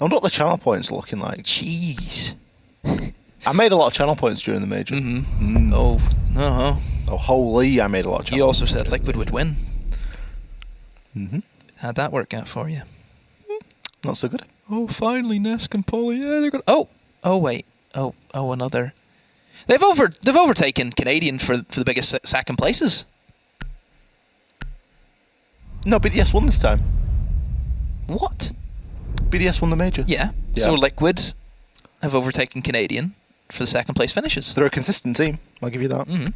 wonder what the channel points are looking like. Jeez. I made a lot of channel points during the major. Oh, uh-huh. Oh, holy, I made a lot of channel You also points. said Liquid would win. How'd that work out for you? Not so good. Oh, finally, Nesk and Poly. Yeah, they're going. Oh, wait. Oh, another. They've overtaken Canadian for the biggest second places. No, BDS won this time. What? BDS won the major. Yeah. So Liquid have overtaken Canadian for the second place finishes. They're a consistent team. I'll give you that. I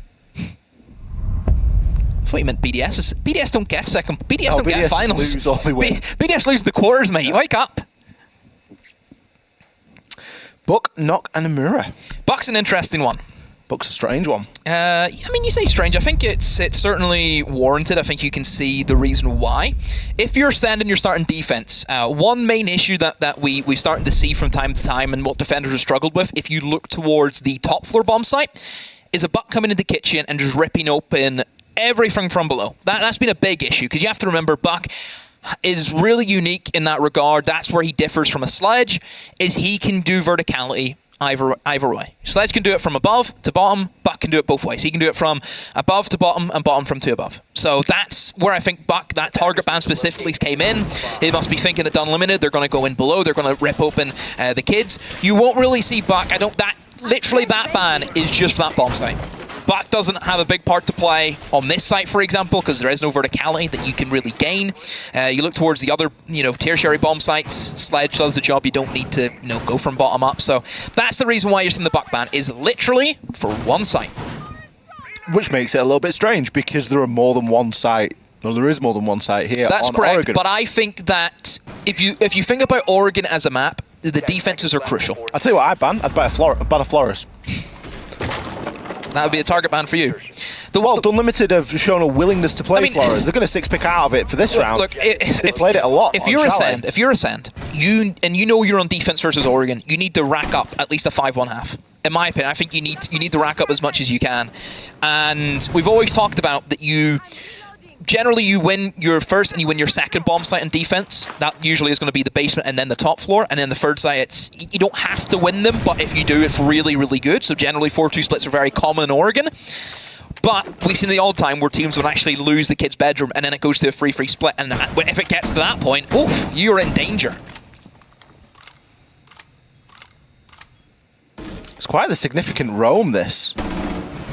thought you meant BDS. BDS don't get second. BDS don't get finals. Lose all they win. BDS lose the quarters, mate. Wake up. Buck, Nock, and Amura. Buck's an interesting one. Buck's a strange one. I mean, you say strange. I think it's certainly warranted. I think you can see the reason why. If you're standing, you're starting defense. One main issue that we starting to see from time to time and what defenders have struggled with, if you look towards the top floor bomb site, is a Buck coming into kitchen and just ripping open everything from below. That's been a big issue because you have to remember Buck is really unique in that regard. That's where he differs from a Sledge, is he can do verticality either way. Sledge can do it from above to bottom, Buck can do it both ways. He can do it from above to bottom and bottom from to above. So that's where I think Buck, that target ban specifically came in. He must be thinking that Unlimited, they're going to go in below, they're going to rip open the kids. You won't really see Buck, literally that ban is just for that bomb site. Buck doesn't have a big part to play on this site, for example, because there is no verticality that you can really gain. You look towards the other, tertiary bomb sites. Sledge does the job. You don't need to, go from bottom up. So that's the reason why you're seeing the Buck ban is literally for one site. Which makes it a little bit strange because there are more than one site. No, there is more than one site here. That's on correct. Oregon. But I think that if you think about Oregon as a map, the defenses are crucial. I'll tell you what I'd ban a Flores. That would be a target ban for you. Unlimited have shown a willingness to play Flores. They're going to 6-pick out of it for this round. Look, they played it a lot. If you're Ascend, you know you're on defense versus Oregon, you need to rack up at least a 5-1/2. In my opinion, I think you need to rack up as much as you can. And we've always talked about that generally you win your first and you win your second bomb site in defense. That usually is going to be the basement and then the top floor. And then the third site, you don't have to win them, but if you do, it's really, really good. So generally 4-2 splits are very common in Oregon. But we've seen the old time where teams would actually lose the kid's bedroom and then it goes to a 3-3 split. And if it gets to that point, you're in danger. It's quite the significant roam, this,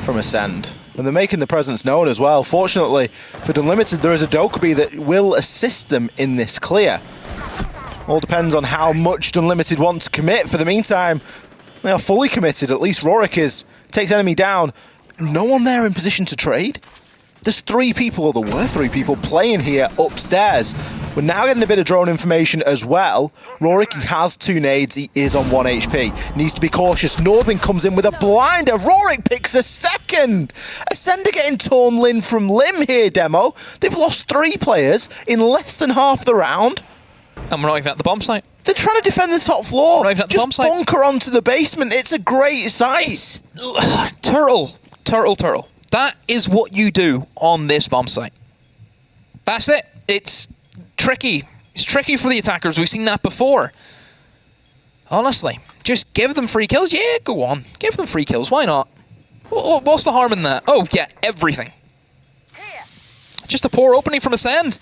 from Ascend. And they're making the presence known as well. Fortunately for Unlimited, there is a Dokkaebi that will assist them in this clear. All depends on how much Unlimited want to commit. For the meantime, they are fully committed. At least Rorik takes enemy down. No one there in position to trade. There's 3 people, or there were 3 people, playing here upstairs. We're now getting a bit of drone information as well. Rorik, he has 2 nades. He is on 1 HP. Needs to be cautious. Norbin comes in with a blinder. Rorik picks a second. Ascender getting torn limb from limb here, Demo. They've lost 3 players in less than half the round. And we're not even at the bomb site. They're trying to defend the top floor. We're not even at the bomb site. Just bunker onto the basement. It's a great site. Turtle. That is what you do on this bomb site. That's it. It's tricky. It's tricky for the attackers. We've seen that before. Honestly, just give them free kills. Yeah, go on. Give them free kills. Why not? What's the harm in that? Oh, yeah, everything. Just a poor opening from Ascend.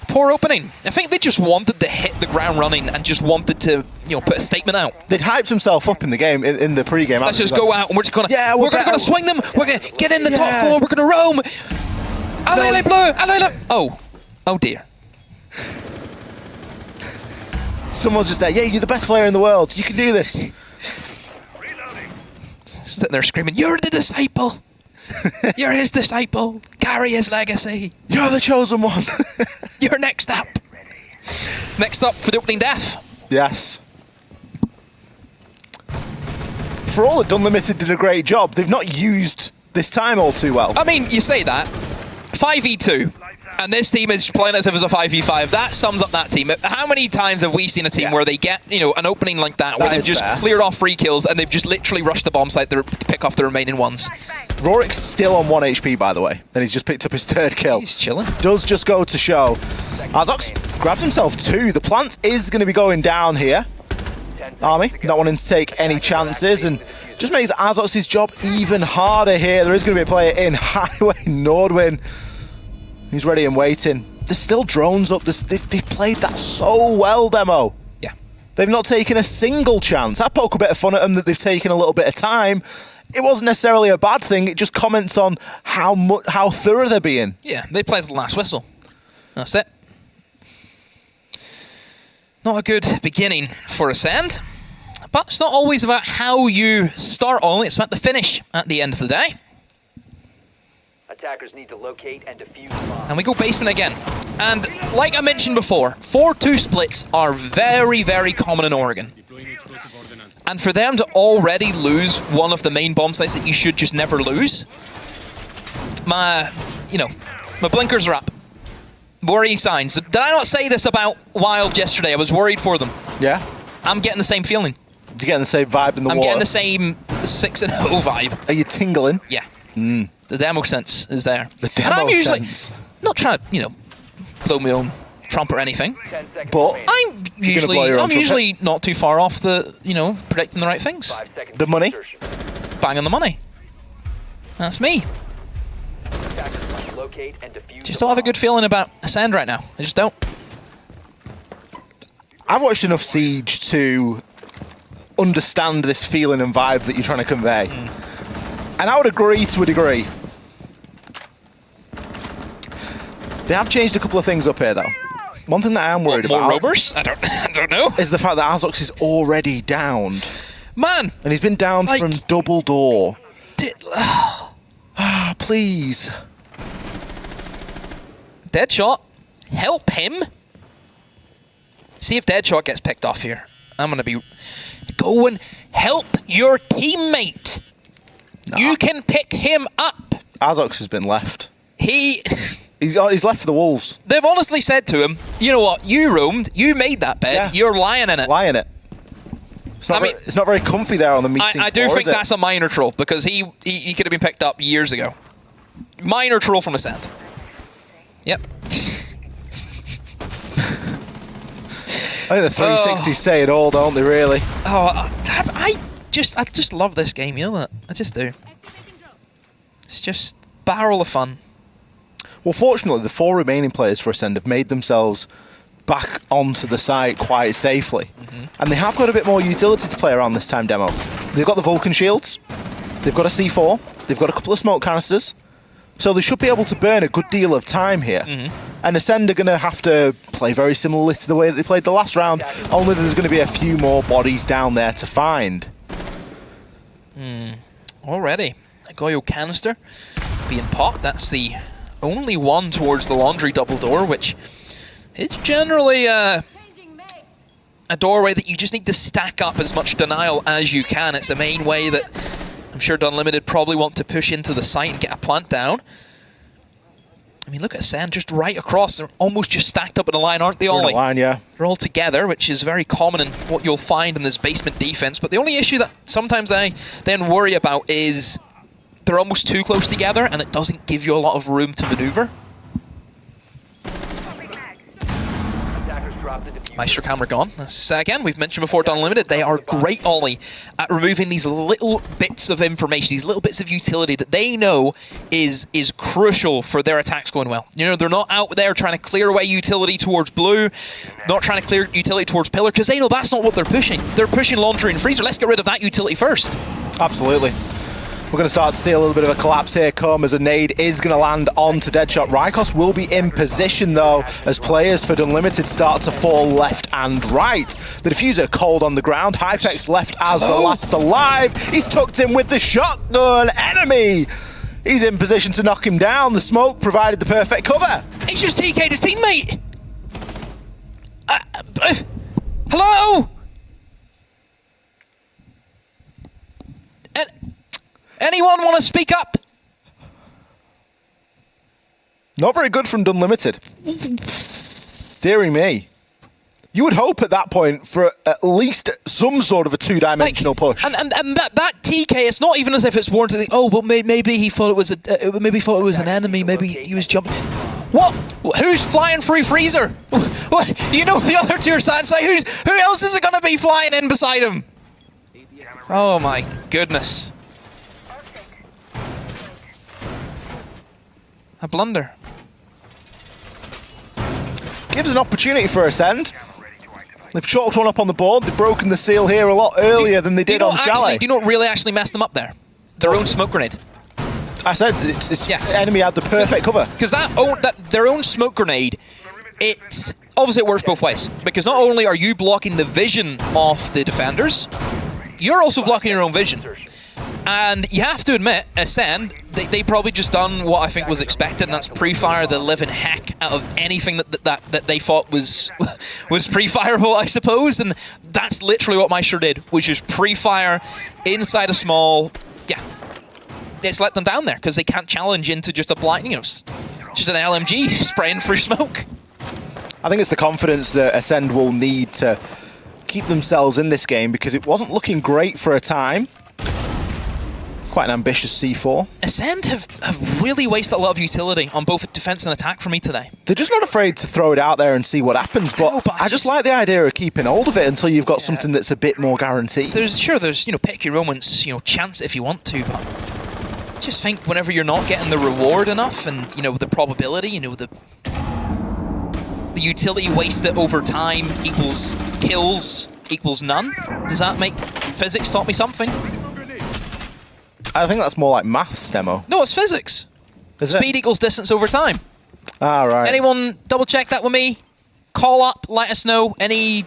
Poor opening. I think they just wanted to hit the ground running and just wanted to, put a statement out. They'd hyped themselves up in the game, in the pre-game. Let's just go out and we're just going to... Yeah, we're going to swing them. We're going to get in the top floor. We're going to roam. Allez, bleu. Allez, Oh, dear. Someone's just there. Yeah, you're the best player in the world. You can do this. Sitting there screaming, you're the disciple. You're his disciple. Carry his legacy. You're the chosen one. You're next up. Next up for the opening death. Yes. For all that Unlimited did a great job, they've not used this time all too well. I mean, you say that. 5v2. And this team is playing as if it's a 5v5. That sums up that team. How many times have we seen a team where they get, an opening like that where they've just cleared off free kills and they've just literally rushed the bomb site to pick off the remaining ones? Rorik's still on 1 HP, by the way, and he's just picked up his 3rd kill. He's chilling. Does just go to show. Arzox Grabs himself 2. The plant is going to be going down here. Army not wanting to take any chances and just makes Azox's job even harder here. There is going to be a player in Highway Nordwin. He's ready and waiting. There's still drones up. They've played that so well, Demo. Yeah. They've not taken a single chance. I poke a bit of fun at them that they've taken a little bit of time. It wasn't necessarily a bad thing. It just comments on how thorough they're being. Yeah, they played the last whistle. That's it. Not a good beginning for Ascend, but it's not always about how you start only, it's about the finish at the end of the day. Attackers need to locate and defuse the bomb. And we go basement again. And like I mentioned before, 4-2 splits are very, very common in Oregon. And for them to already lose one of the main bomb sites that you should just never lose, my blinkers are up. Worrying signs. Did I not say this about Wild yesterday? I was worried for them. Yeah. I'm getting the same feeling. You're getting the same vibe in the water. I'm getting the same 6-0 vibe. Are you tingling? Yeah. The demo sense is there. The demo and I'm usually sense. not trying to, blow my own trump or anything. 10 seconds But remaining. I'm usually not too far off the, predicting the right things. 5 seconds The to money? insertion. Bang on the money. That's me. Attackers must locate and defuse Just the don't have a bomb. good feeling about Ascend right now. I just don't. I've watched enough Siege to understand this feeling and vibe that you're trying to convey. And I would agree to a degree. They have changed a couple of things up here, though. One thing that I am worried More about rovers? I don't know. is the fact that Azox is already downed. Man, And he's been downed Like- from double door. did, Please. Deadshot, help him. See if Deadshot gets picked off here. I'm gonna be go and help your teammate. You can pick him up. Azox has been left. He's left for the Wolves. They've honestly said to him, you know what? You roamed. You made that bed. Yeah. You're lying in it. Lying it. It's not very comfy there on the meeting I do floor, think is it? that's a minor troll because he could have been picked up years ago. Minor troll from Ascent. Yep. I think the 360s say it all, don't they, really? Oh, I just love this game. You know that? I just do. It's just barrel of fun. Well, fortunately, the 4 remaining players for Ascend have made themselves back onto the site quite safely. And they have got a bit more utility to play around this time, Demo. They've got the Vulcan shields, they've got a C4, they've got a couple of smoke canisters, so they should be able to burn a good deal of time here. And Ascend are going to have to play very similarly to the way that they played the last round, only there's going to be a few more bodies down there to find. Already. A Goyo canister being popped. That's the only one towards the laundry double door, which is generally a doorway that you just need to stack up as much denial as you can. It's the main way that I'm sure Dunlimited probably want to push into the site and get a plant down. I mean, look at Ascend just right across. They're almost just stacked up in a line, aren't they, They're in a Ollie? line, yeah. They're all together, which is very common in what you'll find in this basement defense. But the only issue that sometimes I then worry about is they're almost too close together and it doesn't give you a lot of room to maneuver. Attackers drop the diffuser. Maestro camera gone. That's, again, we've mentioned before, Unlimited, they are great, Ollie, at removing these little bits of information, these little bits of utility that they know is crucial for their attacks going well. You know, they're not out there trying to clear away utility towards blue, not trying to clear utility towards pillar, because they know that's not what they're pushing. They're pushing laundry and freezer. Let's get rid of that utility first. Absolutely. We're going to start to see a little bit of a collapse here come as a nade is going to land onto Deadshot. Rykos will be in position though as players for Unlimited start to fall left and right. The diffuser cold on the ground. Hypex left as the last alive. He's tucked in with the shotgun. Enemy! He's in position to knock him down. The smoke provided the perfect cover. He's just TK'd his teammate. Hello? Anyone want to speak up? Not very good from Unlimited. Deary me. You would hope at that point for at least some sort of a two-dimensional push. And that TK, it's not even as if it's warranted. Oh, well, maybe he thought it was maybe he thought it was an enemy. Maybe he was jumping. What? Who's flying through freezer? What? You know the other two are side side. Who else is it going to be flying in beside him? Oh my goodness. A blunder. Gives an opportunity for Ascend. They've chalked one up on the board. They've broken the seal here a lot earlier than they did on Chalet. Do you know what really actually messed them up there? Their own smoke grenade. I said enemy had the perfect cover. Because their own smoke grenade, it works both ways. Because not only are you blocking the vision of the defenders, you're also blocking your own vision. And you have to admit, Ascend, they probably just done what I think was expected, and that's pre-fire the living heck out of anything that they thought was pre-fireable, I suppose. And that's literally what my shirt did, which is pre-fire inside a small. Yeah, it's let them down there because they can't challenge into just a blind, just an LMG spraying through smoke. I think it's the confidence that Ascend will need to keep themselves in this game, because it wasn't looking great for a time. Quite an ambitious C4. Ascend have really wasted a lot of utility on both defense and attack for me today. They're just not afraid to throw it out there and see what happens, but I just like the idea of keeping hold of it until you've got something that's a bit more guaranteed. There's pick your moments, chance if you want to, but I just think whenever you're not getting the reward enough and, the probability, the utility wasted over time equals kills equals none. Does that make physics taught me something? I think that's more like maths demo. No, it's physics. Speed equals distance over time. Ah, right. Anyone double check that with me? Call up, let us know. Any...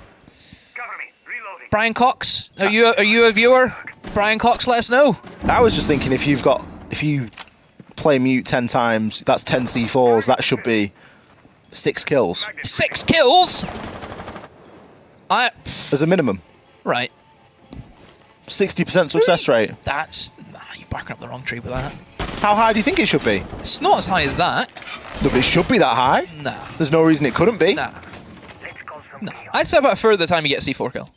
Brian Cox? Are you a viewer? Brian Cox, let us know. I was just thinking, if you play mute 10 times, that's 10 C4s. That should be 6 kills. 6 kills? As a minimum. Right. 60% success rate. That's... You're barking up the wrong tree with that. How high do you think it should be? It's not as high as that. No, but it should be that high. Nah. There's no reason it couldn't be. Nah. No. I'd say about a third of the time you get a C4 kill.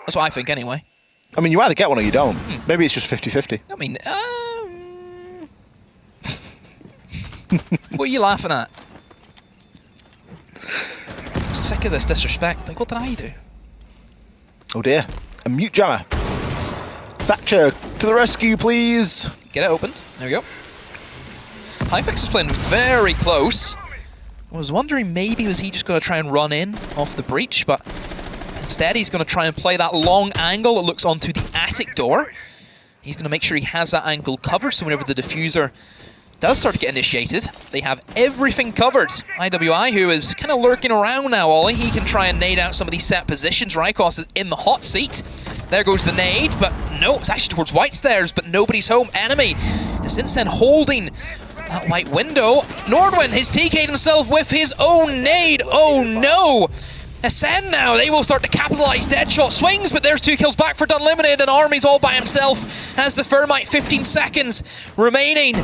That's what I think, anyway. I mean, you either get one or you don't. Maybe it's just 50-50. I mean, what are you laughing at? I'm sick of this disrespect. Like, what did I do? Oh dear. A mute jammer. Thatcher, to the rescue, please. Get it opened. There we go. Hypex is playing very close. I was wondering maybe was he just going to try and run in off the breach, but instead he's going to try and play that long angle that looks onto the attic door. He's going to make sure he has that angle covered, so whenever the diffuser does start to get initiated, they have everything covered. IWI, who is kind of lurking around now, Ollie, he can try and nade out some of these set positions. Rykos is in the hot seat. There goes the nade, but no, it's actually towards white stairs, but nobody's home. Enemy is since then holding that white window. Nordwin has TK'd himself with his own nade. Oh no! Ascend now, they will start to capitalize. Deadshot swings, but there's 2 kills back for Dunlimited, and Army's all by himself. Has the Thermite, 15 seconds remaining.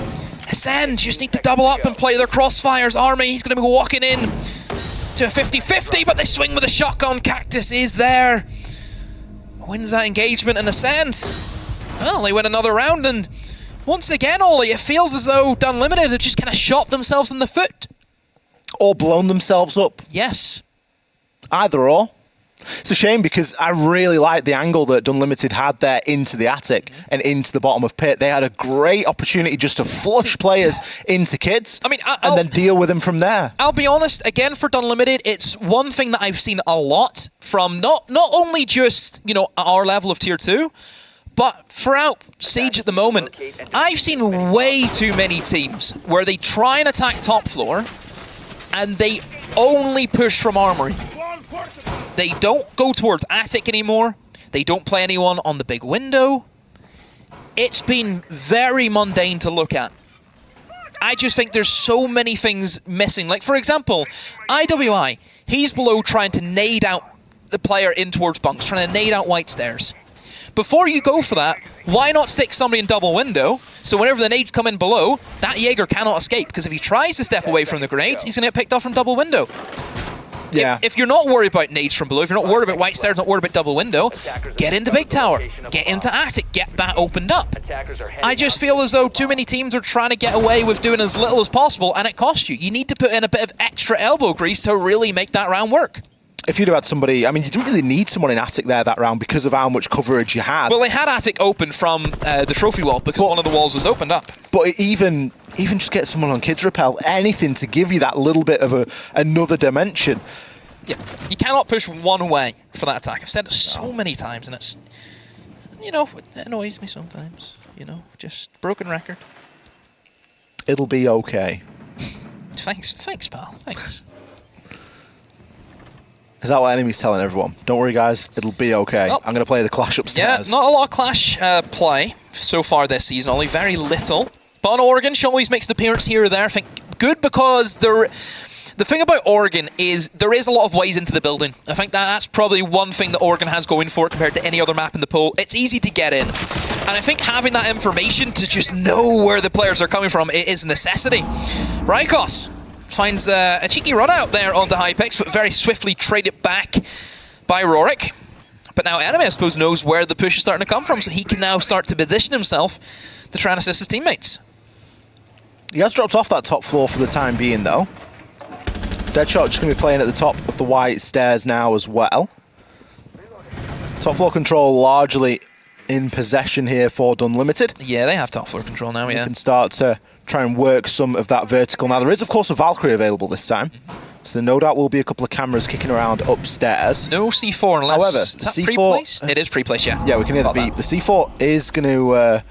Ascend just need to double up and play their crossfires. Army, he's going to be walking in to a 50-50, but they swing with a shotgun. Cactus is there. Wins that engagement, and Ascend, well, they win another round, and once again, Ollie, it feels as though Dunlimited have just kind of shot themselves in the foot. Or blown themselves up. Yes. Either or. It's a shame, because I really liked the angle that Dunlimited had there into the attic and into the bottom of pit. They had a great opportunity just to flush players into kids, and then deal with them from there. I'll be honest, again, for Dunlimited, it's one thing that I've seen a lot from not only just, our level of tier 2, but throughout Siege at the moment, I've seen way too many teams where they try and attack top floor and they only push from armory. They don't go towards attic anymore. They don't play anyone on the big window. It's been very mundane to look at. I just think there's so many things missing. Like, for example, IWI, he's below trying to nade out the player in towards bunks, trying to nade out white stairs. Before you go for that, why not stick somebody in double window, so whenever the nades come in below, that Jaeger cannot escape, because if he tries to step away from the grenades, he's going to get picked off from double window. Yeah. If you're not worried about nades from below, if you're not worried about white stairs, not worried about double window, get into big tower, get into attic, get that opened up. Attackers are heading I just out feel to as though too many teams are trying to get away with doing as little as possible, and it costs you. You need to put in a bit of extra elbow grease to really make that round work. If you'd have had somebody, I mean, you didn't really need someone in attic there that round because of how much coverage you had. Well, they had attic open from the trophy wall because one of the walls was opened up. But even just get someone on kids repel, anything to give you that little bit of another dimension. Yeah, you cannot push one way for that attack. I've said it so many times, and it's, you know, it annoys me sometimes. You know, just broken record. It'll be okay. Thanks, pal. Thanks. Is that what enemy's telling everyone? Don't worry, guys. It'll be okay. Oh. I'm going to play the Clash upstairs. Yeah, not a lot of Clash play so far this season, only very little. But on Oregon, she always makes an appearance here or there. I think good because the thing about Oregon is there is a lot of ways into the building. I think that's probably one thing that Oregon has going for it compared to any other map in the pool. It's easy to get in. And I think having that information to just know where the players are coming from is a necessity. Rykos finds a cheeky run out there onto Hypix, but very swiftly traded back by Rorik. But now Enemy, I suppose, knows where the push is starting to come from, so he can now start to position himself to try and assist his teammates. He has dropped off that top floor for the time being, though. Deadshot just going to be playing at the top of the white stairs now as well. Top floor control largely in possession here for Dunlimited. Yeah, they have top floor control now, You yeah. can start to try and work some of that vertical. Now, there is, of course, a Valkyrie available this time. So there no doubt will be a couple of cameras kicking around upstairs. No C4 unless... However, is that C4 pre-placed? It is pre-placed, yeah. Yeah, we can hear the About beep. that. The C4 is going to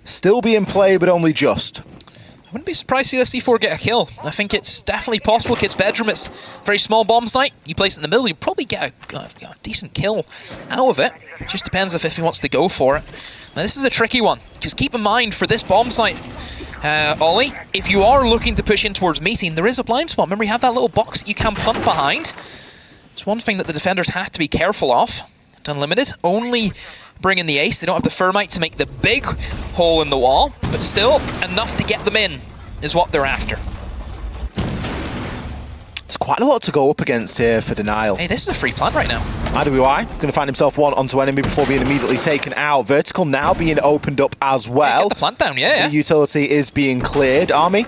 still be in play, but only just. I wouldn't be surprised to see the C4 get a kill. I think it's definitely possible. Kid's bedroom, it's a very small bomb site. You place it in the middle, you probably get a decent kill out of it. It just depends if he wants to go for it. Now, this is a tricky one, because keep in mind, for this bomb site, Ollie, if you are looking to push in towards meeting, there is a blind spot. Remember, you have that little box that you can punt behind. It's one thing that the defenders have to be careful of. Unlimited, only bring in the ace. They don't have the Thermite to make the big hole in the wall, but still enough to get them in is what they're after. It's quite a lot to go up against here for Denial. Hey, this is a free plant right now. IWI going to find himself one onto enemy before being immediately taken out. Vertical now being opened up as well. Get the plant down, yeah. The utility is being cleared. Army,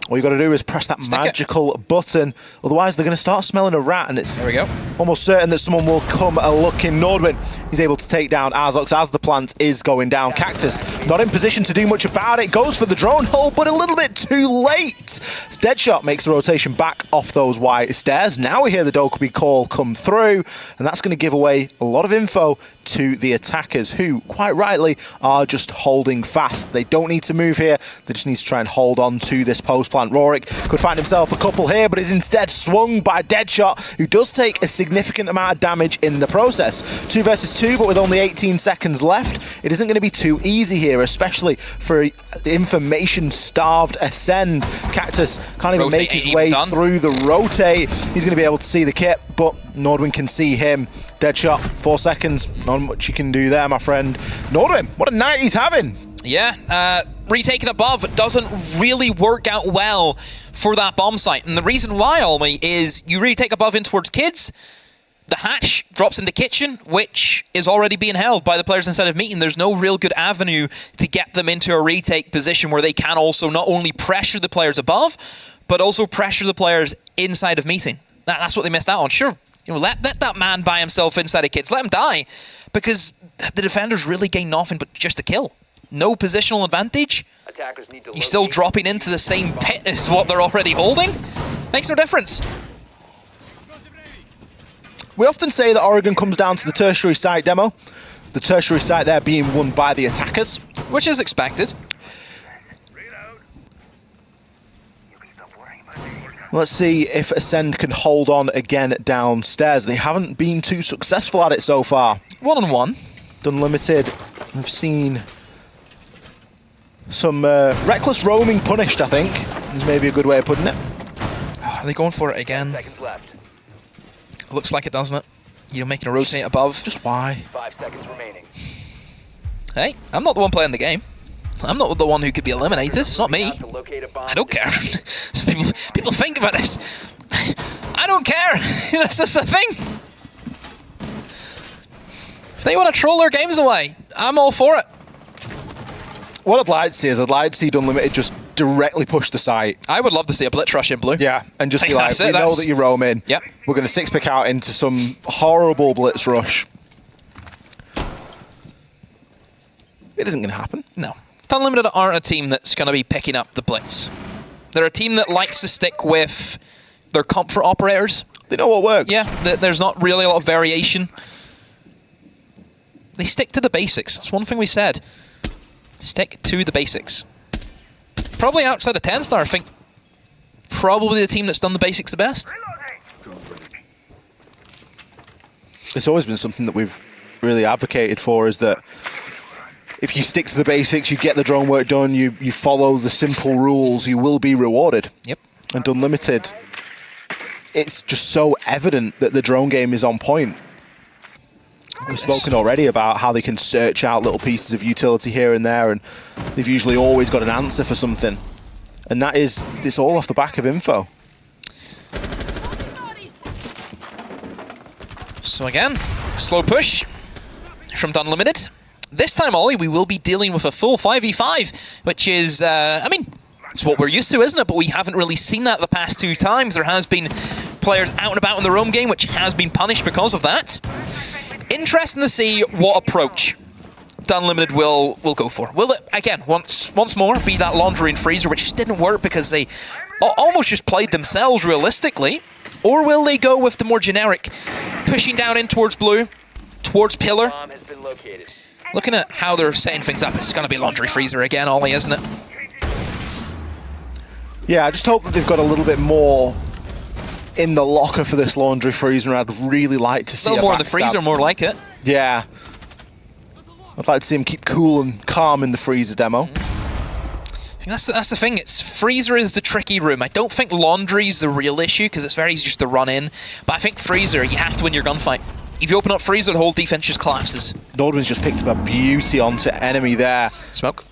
all you got to do is press that Stick it. magical button. Otherwise, they're going to start smelling a rat, and it's There we go. almost certain that someone will come a-looking. Nordwin, he's able to take down Azox as the plant is going down. Cactus, not in position to do much about it. Goes for the drone hole, but a little bit too late. Deadshot makes the rotation back off those white stairs. Now we hear the Dokkaebi call come through, and that's going to give away a lot of info to the attackers, who, quite rightly, are just holding fast. They don't need to move here. They just need to try and hold on to this post plant. Rorik could find himself a couple here, but is instead swung by Deadshot, who does take a significant amount of damage in the process. 2 versus 2, but with only 18 seconds left, it isn't going to be too easy here, especially for information-starved Ascend. Cactus can't even Rotate make his ain't way even done. through the rotate. He's going to be able to see the kit, but Nordwin can see him. Deadshot, 4 seconds. Not much you can do there, my friend. Nordwin, what a night he's having. Yeah, retaking above doesn't really work out well for that bomb site. And the reason why, Olmi, is you retake above in towards kids, the hatch drops into kitchen, which is already being held by the players inside of meeting. There's no real good avenue to get them into a retake position where they can also not only pressure the players above, but also pressure the players inside of meeting. That's what they missed out on. Sure, you know, let that man by himself inside of kids. Let him die, because the defenders really gain nothing but just a kill. No positional advantage. Attackers need to You're still locate dropping into the same pit as what they're already holding. Makes no difference. We often say that Oregon comes down to the tertiary site demo. The tertiary site there being won by the attackers. Which is expected. Let's see if Ascend can hold on again downstairs. They haven't been too successful at it so far. 1-on-1. Unlimited, I've seen some reckless roaming punished, I think, is maybe a good way of putting it. Are they going for it again? seconds left. Looks like it, doesn't it? You're making a rotate above. Just why? 5 seconds remaining. Hey, I'm not the one playing the game. I'm not the one who could be eliminated. It's not me. To locate a bomb I don't care. So people think about this. I don't care. That's just the thing. If they want to troll their games away, I'm all for it. What I'd like to see is I'd like to see Unlimited just directly push the site. I would love to see a blitz rush in blue. Yeah, and just be like, That's it, we know that's- that you roam in. Yep. We're going to six-pick out into some horrible blitz rush. It isn't going to happen. No. Unlimited aren't a team that's going to be picking up the blitz. They're a team that likes to stick with their comfort operators. They know what works. Yeah, there's not really a lot of variation. They stick to the basics. That's one thing we said. Stick to the basics. Probably outside of 10-star, I think probably the team that's done the basics the best. It's always been something that we've really advocated for, is that if you stick to the basics, you get the drone work done, you follow the simple rules, you will be rewarded. Yep. And Unlimited, it's just so evident that the drone game is on point. We've spoken already about how they can search out little pieces of utility here and there, and they've usually always got an answer for something. And that is, it's all off the back of info. So again, slow push from Unlimited. This time, Ollie, we will be dealing with a full 5v5, which is, I mean, it's what we're used to, isn't it? But we haven't really seen that the past two times. There has been players out and about in their own game, which has been punished because of that. Interesting to see what approach Unlimited will go for. Will it, again, once more, be that laundry and freezer, which just didn't work because they almost just played themselves realistically? Or will they go with the more generic, pushing down in towards blue, towards pillar? Bomb has been located. Looking at how they're setting things up, it's going to be laundry freezer again, Ollie, isn't it? Yeah, I just hope that they've got a little bit more in the locker for this laundry freezer, and I'd really like to see A little more in the backstab. freezer, more like it. Yeah. I'd like to see him keep cool and calm in the freezer demo. That's the thing. It's freezer is the tricky room. I don't think laundry's the real issue because it's very easy just to run in. But I think freezer, you have to win your gunfight. If you open up freezer, the whole defense just collapses. Nordman's just picked up a beauty onto enemy there. Smoke.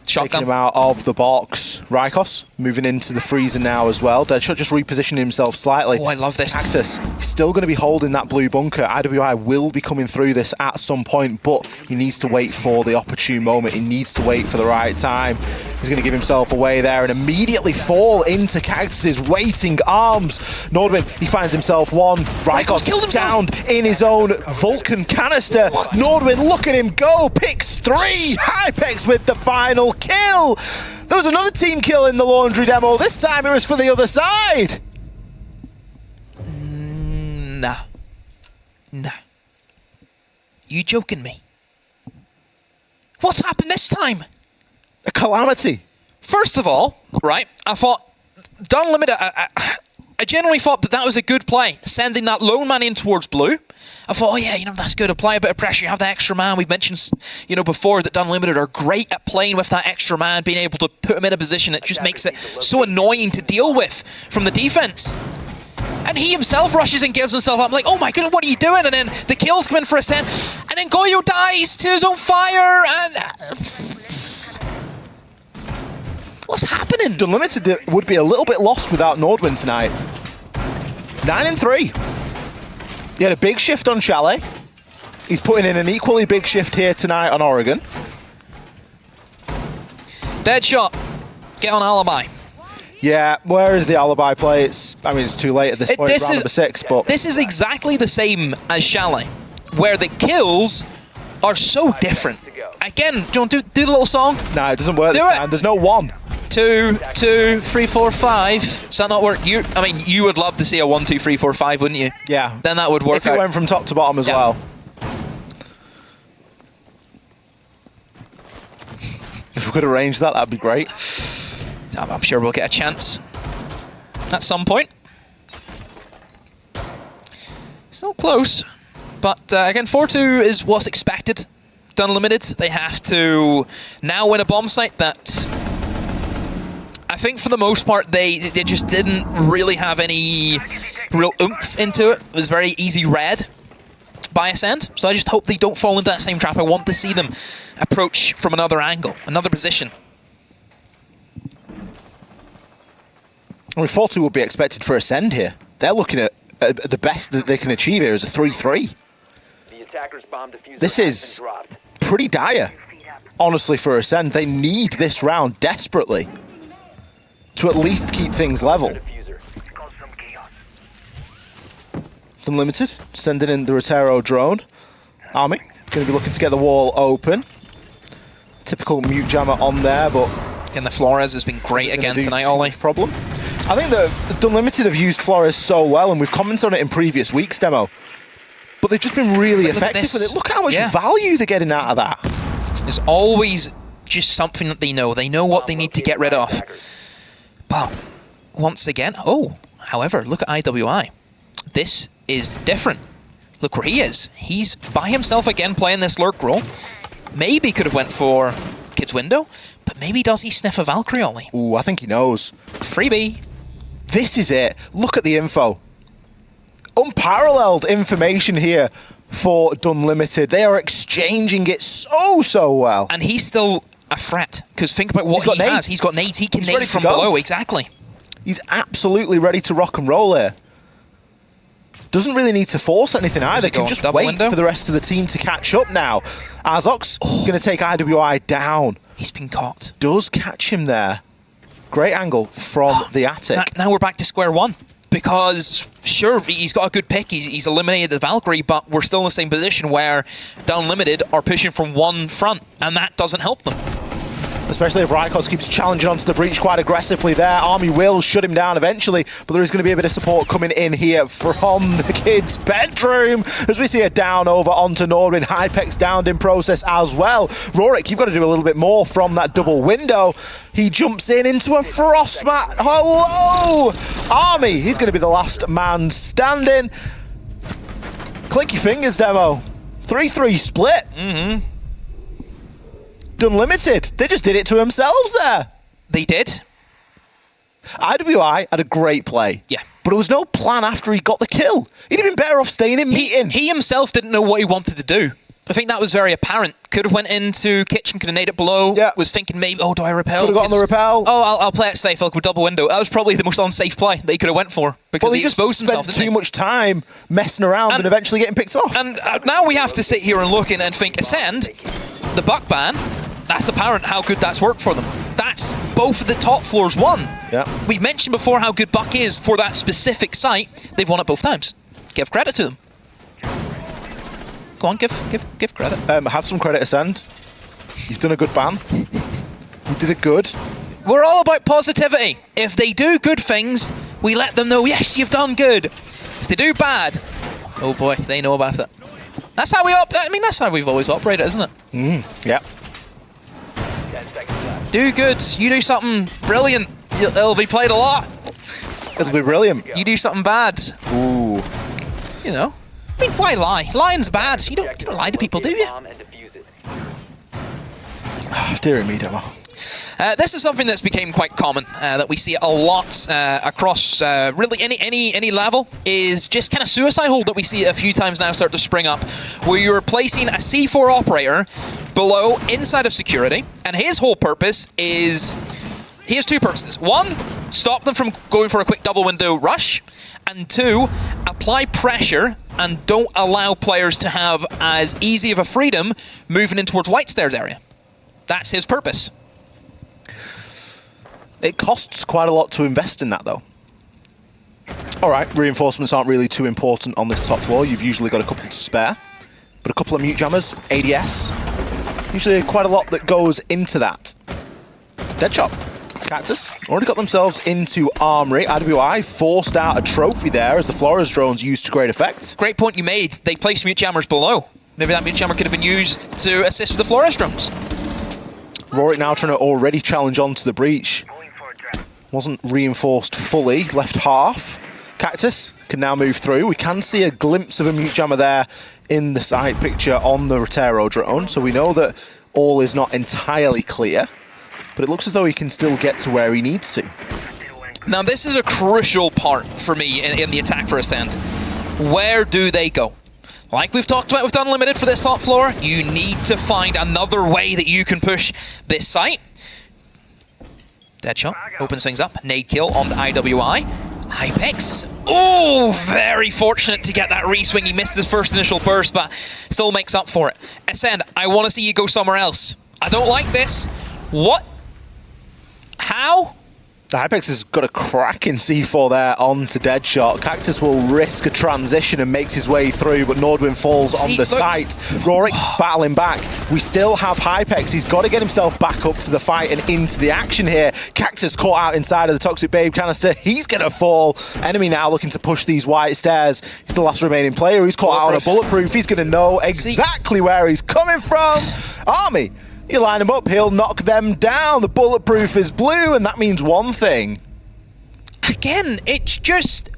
Taking Shotgun. him out of the box. Rykos moving into the freezer now as well. Deadshot just repositioning himself slightly. Oh, I love this. Cactus, he's still going to be holding that blue bunker. IWI will be coming through this at some point, but he needs to wait for the opportune moment. He needs to wait for the right time. He's going to give himself away there and immediately fall into Cactus's waiting arms. Nordman, he finds himself one. Rykos killed Rykos himself. downed in his own Vulcan canister. What? Nordman, look at him go. Picks 3. Hypex with the final kill. There was another team kill in the laundry demo. This time it was for the other side. Nah. You joking me? What's happened this time? A calamity. First of all, right, I thought Unlimited, I generally thought that was a good play, sending that lone man in towards blue. I thought, oh yeah, that's good. Apply a bit of pressure. You have the extra man. We've mentioned, before that Unlimited are great at playing with that extra man, being able to put him in a position that just makes it so annoying to deal with from the defense. And he himself rushes and gives himself up. I'm like, oh my goodness, what are you doing? And then the kills come in for a send. And then Goyo dies to his own fire. And what's happening? Unlimited would be a little bit lost without Nordman tonight. 9-3. He had a big shift on Chalet. He's putting in an equally big shift here tonight on Oregon. Deadshot. Get on alibi. Yeah, where is the alibi play? It's too late at this point, round number 6, but This is exactly the same as Chalet, where the kills are so different. Again, do you want to do the little song? no, it doesn't work Do this it. time. There's no 1. 2, 2, 3, 4, 5. Does that not work? You would love to see a 1, 2, 3, 4, 5, wouldn't you? Yeah. Then that would work If it out. went from top to bottom as Yeah. well. If we could arrange that, that'd be great. I'm sure we'll get a chance at some point. Still close, but again, 4-2 is what's expected. Unlimited, they have to now win a bomb site that I think for the most part they just didn't really have any real oomph into it. It was very easy read by Ascend, so I just hope they don't fall into that same trap. I want to see them approach from another angle, another position. 4-2 would be expected for Ascend here. they're looking at the best that they can achieve here is a 3-3. The attacker's bomb diffuser This has is been dropped. pretty dire, honestly, for Ascend. They need this round desperately to at least keep things level. Diffuser. Unlimited, sending in the Rotero drone. Army, going to be looking to get the wall open. Typical mute jammer on there, but... And the Flores has been great again tonight, Ollie. Problem. I think the Unlimited have used Flores so well, and we've commented on it in previous weeks' demo. But they've just been really effective with it. Look how much value they're getting out of that. There's always just something that they know. They know what they need to get rid of. But once again, however, look at IWI. This is different. Look where he is. He's by himself again playing this lurk role. Maybe could have went for Kid's Window, but maybe does he sniff a Valkyrie, Ollie? Ooh, I think he knows. Freebie. This is it. Look at the info. Unparalleled information here for Dunlimited. They are exchanging it so well. And he's still a threat, because think about what he has. He's got nades. He can nade from below. Exactly. He's absolutely ready to rock and roll here. Doesn't really need to force anything either. Can just wait for the rest of the team to catch up now. Azok's going to take IWI down. He's been caught. Does catch him there. Great angle from the attic. Now we're back to square one. Because, sure, he's got a good pick. He's eliminated the Valkyrie, but we're still in the same position where Unlimited are pushing from one front, and that doesn't help them. Especially if Rykos keeps challenging onto the breach quite aggressively there. Army will shut him down eventually, but there is going to be a bit of support coming in here from the kid's bedroom as we see a down over onto Norin. Hypex downed in process as well. Rorik, you've got to do a little bit more from that double window. He jumps in into a frostmat. Hello! Army, he's going to be the last man standing. Click your fingers, demo. 3-3 split. Unlimited. They just did it to themselves there. They did. IWI had a great play. Yeah. But there was no plan after he got the kill. He'd have been better off staying in meeting. He himself didn't know what he wanted to do. I think that was very apparent. Could have went into kitchen, could have naded it below. Yeah. Was thinking maybe, do I repel? Could have gotten the repel. I'll play it safe. Look with double window. That was probably the most unsafe play that he could have went for because he exposed himself. Spent too much time messing around and eventually getting picked off. And now we have to sit here and look and think, Ascend, the buck ban. That's apparent how good that's worked for them. That's both of the top floors won. Yeah. We've mentioned before how good Buck is for that specific site. They've won it both times. Give credit to them. Go on, give credit. Have some credit, Ascend. You've done a good ban. You did it good. We're all about positivity. If they do good things, we let them know, yes, you've done good. If they do bad, oh boy, they know about it. That's how that's how we've always operated, isn't it? Yeah. Do good. You do something brilliant. It'll be played a lot. It'll be brilliant. You do something bad. Ooh. You know. I mean, why lie? Lying's bad. You don't lie to people, do you? Dear me, demo. This is something that's become quite common, that we see a lot across really any level, is just kind of suicide hold that we see a few times now start to spring up, where you're placing a C4 operator below inside of security, and his whole purpose is, he has two purposes. One, stop them from going for a quick double window rush, and two, apply pressure and don't allow players to have as easy of a freedom moving in towards White Stairs area. That's his purpose. It costs quite a lot to invest in that, though. All right, reinforcements aren't really too important on this top floor. You've usually got a couple to spare, but a couple of mute jammers, ADS, usually quite a lot that goes into that. Deadshot. Cactus already got themselves into Armory. IWI forced out a trophy there as the Flores drones used to great effect. Great point you made. They placed mute jammers below. Maybe that mute jammer could have been used to assist with the Flores drones. Rorik now trying to already challenge onto the breach. Wasn't reinforced fully, left half. Cactus can now move through. We can see a glimpse of a mute jammer there in the side picture on the Rotero drone, so we know that all is not entirely clear, but it looks as though he can still get to where he needs to. Now this is a crucial part for me in the attack for Ascend. Where do they go? Like we've talked about with Unlimited for this top floor, you need to find another way that you can push this site. Deadshot opens things up. Nade kill on the IWI. Hypex. Oh, very fortunate to get that re-swing. He missed his first initial burst, but still makes up for it. Ascend, I want to see you go somewhere else. I don't like this. What? How? The Hypex has got a cracking C4 there onto Deadshot. Cactus will risk a transition and makes his way through, but Nordwin falls on the site. Rorik battling back. We still have Hypex. He's got to get himself back up to the fight and into the action here. Cactus caught out inside of the Toxic Babe canister. He's going to fall. Enemy now looking to push these white stairs. He's the last remaining player. He's caught out on a bulletproof. He's going to know exactly where he's coming from. Army. You line him up, he'll knock them down. The bulletproof is blue, and that means one thing. Again, it's just...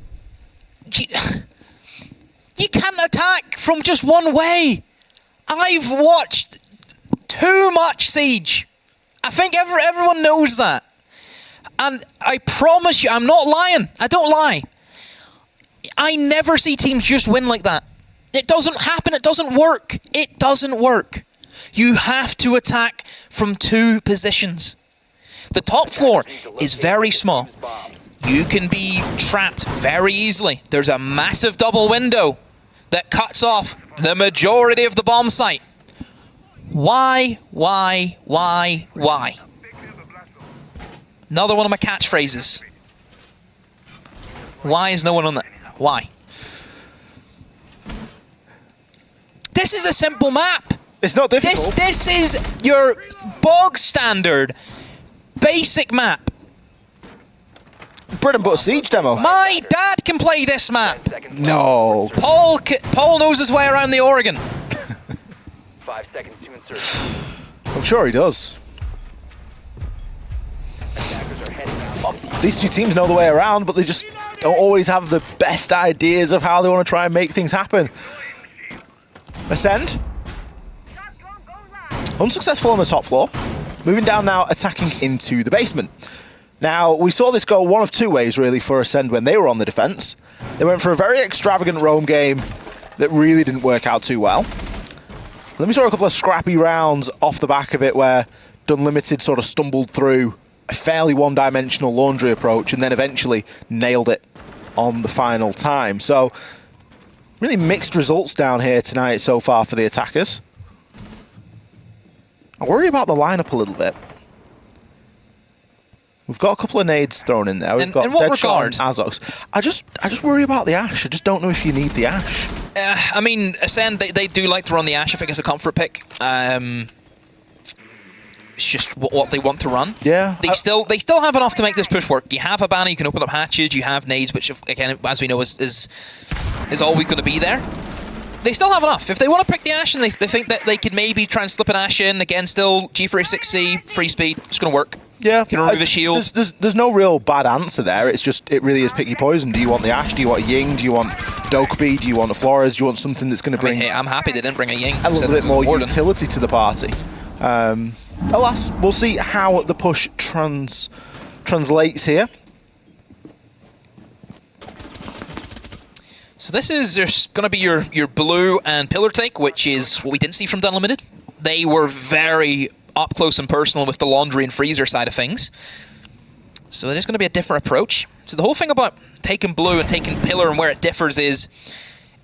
You can't attack from just one way. I've watched too much Siege. I think everyone knows that. And I promise you, I'm not lying. I don't lie. I never see teams just win like that. It doesn't happen. It doesn't work. It doesn't work. You have to attack from two positions. The top floor is very small. You can be trapped very easily. There's a massive double window that cuts off the majority of the bomb site. Why? Another one of my catchphrases. Why is no one on that? Why? This is a simple map. It's not difficult. This is your bog standard basic map. Bread and butter Siege demo. My dad can play this map. No. Paul knows his way around the Oregon. 5 seconds to insert. I'm sure he does. Attackers are heading out. These two teams know the way around, but they just don't always have the best ideas of how they want to try and make things happen. Ascend. Unsuccessful on the top floor. Moving down now, attacking into the basement. Now, we saw this go one of two ways, really, for Ascend when they were on the defense. They went for a very extravagant roam game that really didn't work out too well. Then we saw a couple of scrappy rounds off the back of it where Unlimited sort of stumbled through a fairly one-dimensional laundry approach and then eventually nailed it on the final time. So, really mixed results down here tonight so far for the attackers. I worry about the lineup a little bit. We've got a couple of nades thrown in there. We've got Deadshot and Azox. I just worry about the Ash. I just don't know if you need the Ash. I mean, Ascend, they do like to run the Ash. I think it's a comfort pick. It's just what they want to run. Yeah. They still have enough to make this push work. You have a banner, you can open up hatches, you have nades, which, again, as we know, is always going to be there. They still have enough. If they want to pick the Ash and they think that they could maybe try and slip an Ash in, again, still G46C, free speed, it's going to work. Yeah. You can remove a shield. There's no real bad answer there. It's just, it really is pick your poison. Do you want the Ash? Do you want Ying? Do you want Dokkaebi? Do you want a Flores? Do you want something that's going to bring... Hey, I'm happy they didn't bring a Ying. A little bit more utility to the party. Alas, we'll see how the push translates here. So this is just going to be your blue and pillar take, which is what we didn't see from Unlimited. They were very up close and personal with the laundry and freezer side of things. So it is going to be a different approach. So the whole thing about taking blue and taking pillar and where it differs is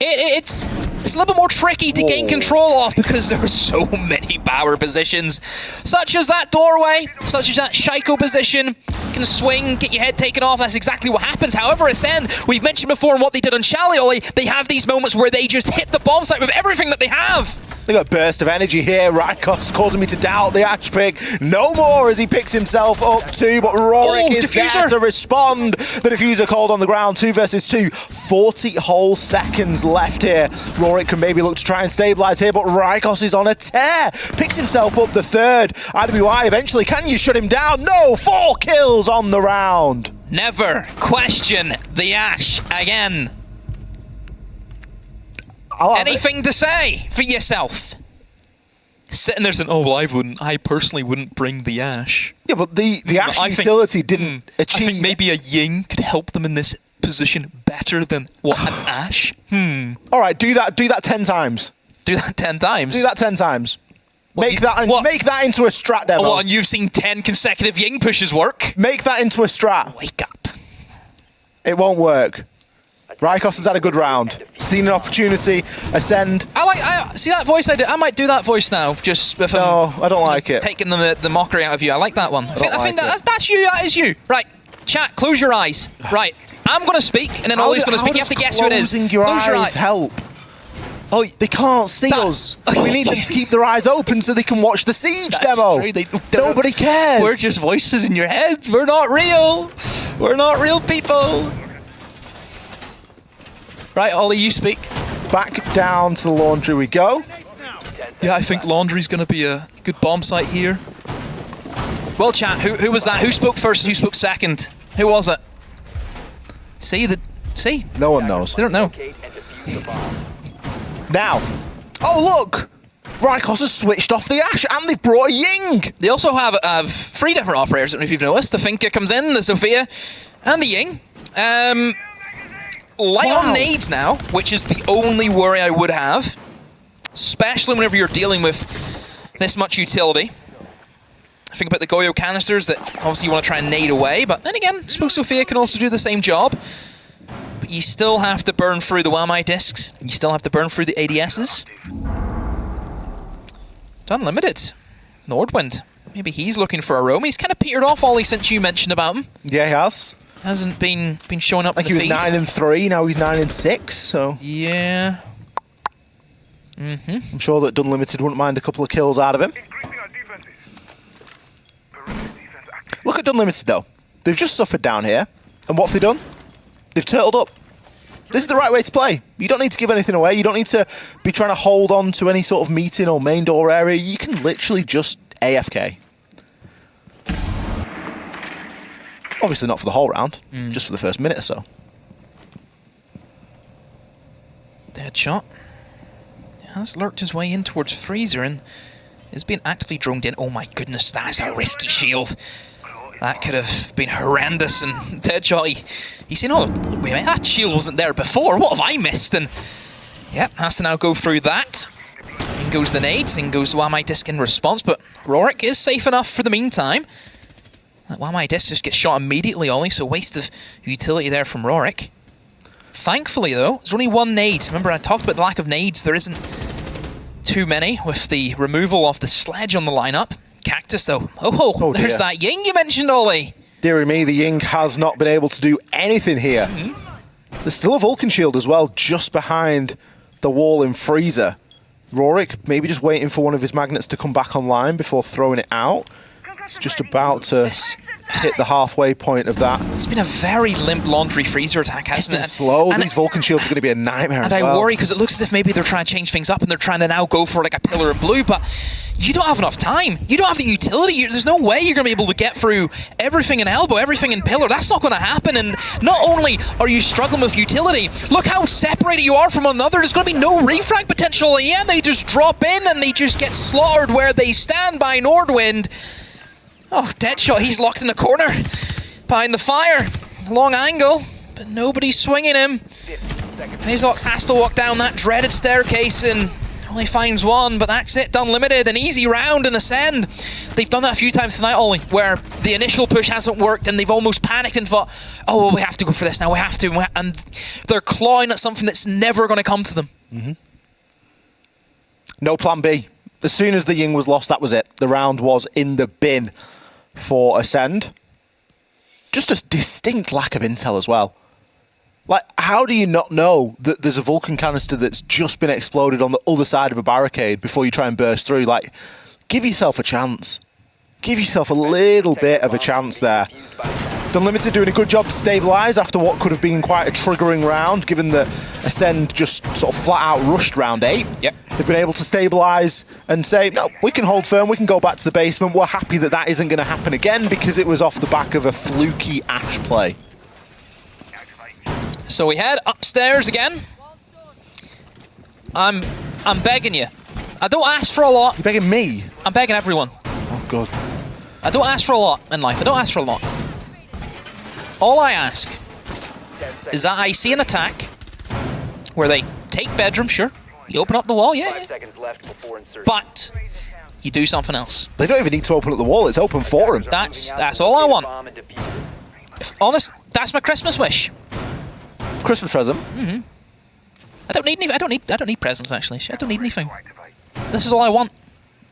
it's a little bit more tricky to gain control of because there are so many power positions, such as that doorway, such as that Shaiko position. You can swing, get your head taken off. That's exactly what happens. However, Ascend, we've mentioned before in what they did on Shally, they have these moments where they just hit the bomb site with everything that they have. They got a burst of energy here. Rykos causing me to doubt the Ash pick. No more as he picks himself up too, but Rorik is there to respond. The diffuser called on the ground, 2 versus 2. 40 whole seconds left here. Rorik can maybe look to try and stabilize here, but Rykos is on a tear. Picks himself up the third. IWI eventually, can you shut him down? No, 4 kills on the round. Never question the Ash again. Anything to say for yourself? Sitting there saying, oh, well, I personally wouldn't bring the Ash. Yeah, but the Ash utility didn't achieve... I think maybe a Ying could help them in this position better than, what, an Ash? All right, do that 10 times. Do that 10 times? Do that 10 times. Make that into a strat, Devil. Oh, and you've seen 10 consecutive Ying pushes work? Make that into a strat. Wake up. It won't work. Rykos has had a good round. Seen an opportunity. Ascend. I see that voice I did. I might do that voice now. Just if No, I don't like it. taking the mockery out of you. I like that one. I think that's you. That is you. Right. Chat. Close your eyes. Right. I'm gonna speak, and then Ollie's gonna speak. You have to guess who it is. Closing your Close your eyes eyes. help. Oh, They can't see us. We need them to keep their eyes open so they can watch the Siege demo. true. Nobody cares. We're just voices in your heads. We're not real. We're not real people. Right, Ollie, you speak. Back down to the laundry we go. Yeah, I think laundry's going to be a good bomb site here. Well, chat, who was that? Who spoke first and who spoke second? Who was it? See? No one knows. They don't know. Locate and defuse the bomb. Now. Oh, look. Rykos has switched off the Ash and they've brought a Ying. They also have 3 different operators, I don't know if you've noticed. The Finka comes in, the Sophia, and the Ying. Light on nades now, which is the only worry I would have. Especially whenever you're dealing with this much utility. Think about the Goyo canisters that obviously you want to try and nade away, but then again, I suppose Sophia can also do the same job. But you still have to burn through the WAMI discs. You still have to burn through the ADSs. Unlimited. Nordwind. Maybe he's looking for a roam. He's kind of petered off, Ollie, since you mentioned about him. Yeah, he has. Hasn't been showing up. Like he was 9-3, now he's 9-6, so... Yeah. I'm sure that Dunlimited wouldn't mind a couple of kills out of him. Look at Dunlimited though. They've just suffered down here. And what have they done? They've turtled up. This is the right way to play. You don't need to give anything away. You don't need to be trying to hold on to any sort of meeting or main door area. You can literally just AFK. Obviously not for the whole round, just for the first minute or so. Dead shot. Has lurked his way in towards Fraser and is being actively droned in. Oh my goodness, that's a risky shield. That could have been horrendous, and dead shot. He's saying, oh, wait a minute, that shield wasn't there before. What have I missed? And yep, has to now go through that. In goes the nades, in goes the WAMI disc in response, but Rorik is safe enough for the meantime. That WAMI disc just gets shot immediately, Ollie, so waste of utility there from Rorik. Thankfully, though, there's only 1 nade. Remember, I talked about the lack of nades. There isn't too many with the removal of the sledge on the lineup. Cactus, though. Oh there's that Ying you mentioned, Ollie. Deary me, the Ying has not been able to do anything here. There's still a Vulcan shield as well, just behind the wall in Freezer. Rorik maybe just waiting for one of his magnets to come back online before throwing it out. He's just about to hit the halfway point of that. It's been a very limp laundry Freezer attack, hasn't it? It's been slow. These Vulcan shields are going to be a nightmare as well. And I worry because it looks as if maybe they're trying to change things up and they're trying to now go for like a pillar of blue, but you don't have enough time. You don't have the utility. There's no way you're going to be able to get through everything in elbow, everything in pillar. That's not going to happen. And not only are you struggling with utility, look how separated you are from one another. There's going to be no refrag potential. Yeah, they just drop in and they just get slaughtered where they stand by Nordwind. Oh, Deadshot, he's locked in the corner behind the fire. Long angle, but nobody's swinging him. Mazox has to walk down that dreaded staircase and only finds one, but that's it, Unlimited. An easy round and Ascend. They've done that a few times tonight, Ollie, where the initial push hasn't worked and they've almost panicked and thought, oh, well, we have to go for this now, we have to. And they're clawing at something that's never going to come to them. No plan B. As soon as the Ying was lost, that was it. The round was in the bin for Ascend. Just a distinct lack of intel as well. Like, how do you not know that there's a Vulcan canister that's just been exploded on the other side of a barricade before you try and burst through? Like, give yourself a chance. Give yourself a little bit of a chance there. Unlimited doing a good job to stabilise after what could have been quite a triggering round, given that Ascend just sort of flat out rushed round 8. Yep. They've been able to stabilise and say, no, we can hold firm, we can go back to the basement. We're happy that that isn't going to happen again because it was off the back of a fluky Ash play. So we head upstairs again. I'm begging you. I don't ask for a lot. You're begging me? I'm begging everyone. Oh, God. I don't ask for a lot in life. I don't ask for a lot. All I ask is that I see an attack where they take bedroom, sure. You open up the wall, yeah. 5 seconds left before insertion. But you do something else. They don't even need to open up the wall. It's open for them. That's all I want. Honest, that's my Christmas wish. Christmas present. I don't need presents actually. I don't need anything. This is all I want.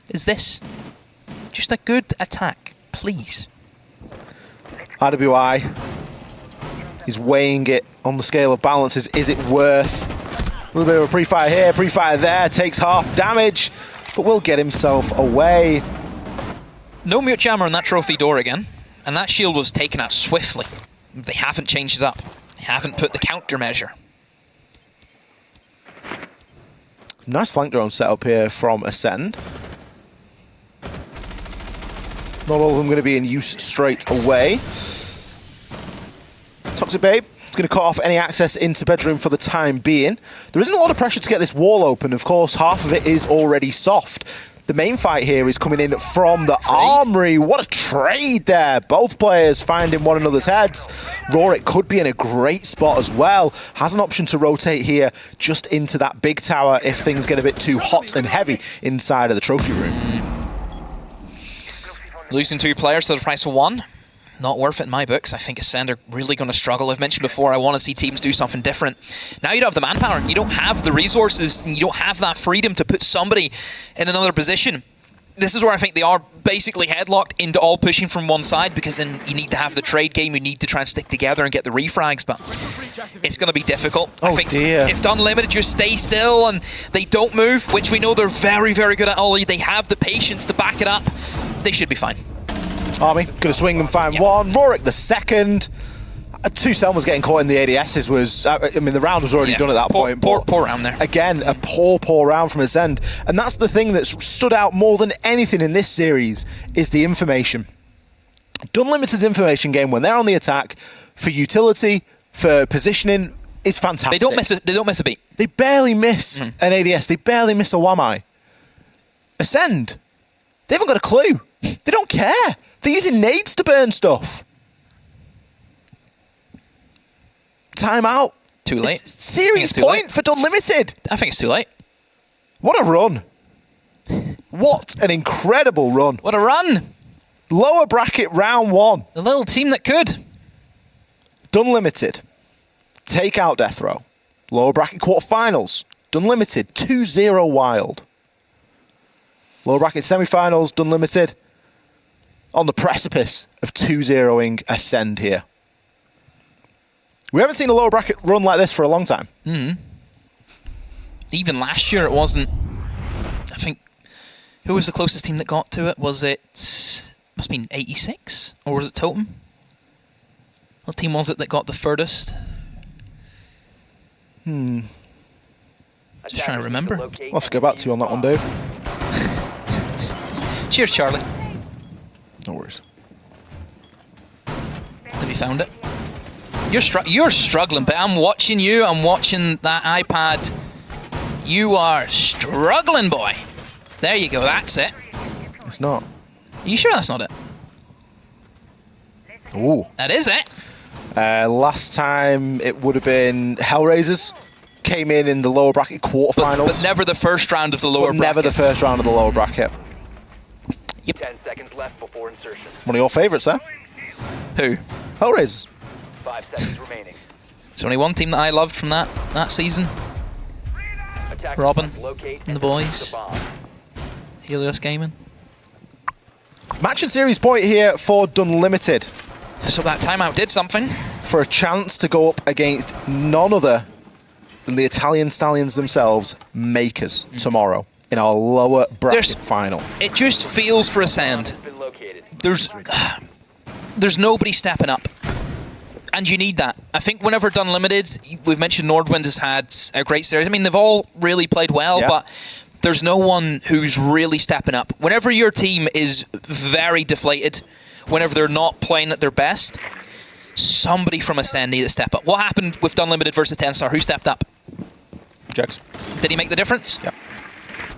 Is this? Just a good attack, please. RWI is weighing it on the scale of balances. Is it worth a little bit of a pre-fire here, pre-fire there, takes half damage, but will get himself away. No mute jammer on that trophy door again, and that shield was taken out swiftly. They haven't changed it up. They haven't put the countermeasure. Nice flank drone setup here from Ascend. Not all of them going to be in use straight away. Toxic Babe is going to cut off any access into bedroom for the time being. There isn't a lot of pressure to get this wall open. Of course, half of it is already soft. The main fight here is coming in from the armory. What a trade there. Both players finding one another's heads. Rorik could be in a great spot as well. Has an option to rotate here just into that big tower if things get a bit too hot and heavy inside of the trophy room. Losing 2 players to the price of 1. Not worth it in my books. I think Ascend are really going to struggle. I've mentioned before, I want to see teams do something different. Now you don't have the manpower, you don't have the resources, and you don't have that freedom to put somebody in another position. This is where I think they are basically headlocked into all pushing from one side, because then you need to have the trade game, you need to try and stick together and get the refrags, but it's going to be difficult. I think if Unlimited just stay still and they don't move, which we know they're very, very good at, Ollie, they have the patience to back it up, they should be fine. Army going to swing and find one. Rorik the second. 2 Selmas getting caught in the ADSs was, I mean, the round was already done at that point. Poor round there. Again, a poor round from Ascend. And that's the thing that's stood out more than anything in this series, is the information. Unlimited's information game, when they're on the attack, for utility, for positioning, is fantastic. They don't miss a beat. They barely miss an ADS. They barely miss a Wamai. Ascend, they haven't got a clue. They don't care. They're using nades to burn stuff. Time out. Too late. Serious point for Unlimited. I think it's too late. What a run. What an incredible run. What a run. Lower bracket round 1. The little team that could. Unlimited. Take out Death Row. Lower bracket quarterfinals. Unlimited. 2-0 Wild. Lower bracket semi-finals. Unlimited. On the precipice of 2-0ing Ascend here. We haven't seen a lower bracket run like this for a long time. Even last year it wasn't. I think, who was the closest team that got to it? Was it, must have been 86? Or was it Totem? What team was it that got the furthest? Just trying to remember. I'll have to go back to you on that one, Dave. Cheers, Charlie. No worries. Have you found it? You're struggling, but I'm watching you. I'm watching that iPad. You are struggling, boy. There you go. That's it. It's not. Are you sure that's not it? Ooh. That is it. Last time it would have been Hellraisers. Came in the lower bracket quarterfinals. But never the first round of the lower bracket. Never the first round of the lower bracket. Yep. 10 seconds left before insertion. One of your favourites there. Who? Hellraisers. 5 seconds remaining. There's only one team that I loved from that season. Attackers Robin must locate and the defuse boys. the bomb. Helios Gaming. Match and series point here for Unlimited. So that timeout did something. For a chance to go up against none other than the Italian Stallions themselves, Makers, tomorrow in our lower bracket final. It just feels for Ascend. Has been located. There's nobody stepping up. And you need that. I think whenever Unlimited, we've mentioned Nordwind has had a great series. I mean, they've all really played well, but there's no one who's really stepping up. Whenever your team is very deflated, whenever they're not playing at their best, somebody from Ascend need to step up. What happened with Unlimited versus 10-Star? Who stepped up? Jax. Did he make the difference? Yeah.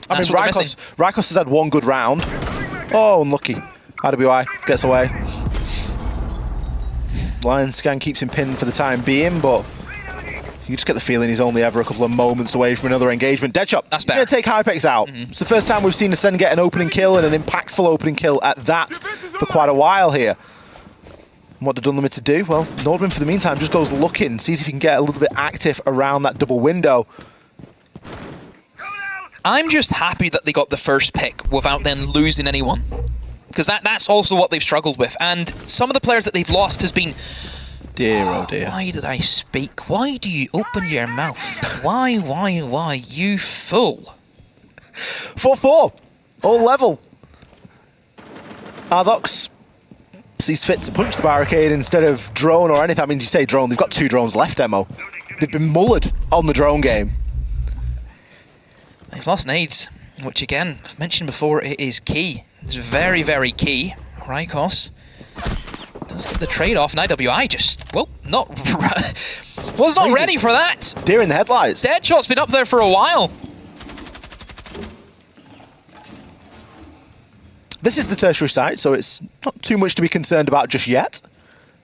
I mean, Rykos has had one good round. Oh, unlucky. RWI gets away. Lion Scan keeps him pinned for the time being, but you just get the feeling he's only ever a couple of moments away from another engagement. Deadshot, that's going to take Hypex out. It's the first time we've seen Ascend get an opening kill, and an impactful opening kill at that for quite a while here. What did Unlimited do? Well, Nordman for the meantime just goes looking, sees if he can get a little bit active around that double window. I'm just happy that they got the first pick without then losing anyone. Because that's also what they've struggled with. And some of the players that they've lost has been... Dear, oh dear. Why did I speak? Why do you open your mouth? Why, you fool? 4-4, all level. Azox sees fit to punch the barricade instead of drone or anything. I mean, you say drone, they've got 2 drones left, Demo. They've been mullered on the drone game. They've lost nades, which again, I've mentioned before, it is key. It's very, very key. Rykos does get the trade-off, and IWI just, well, was not ready for that. Deer in the headlights. Deadshot's been up there for a while. This is the tertiary site, so it's not too much to be concerned about just yet.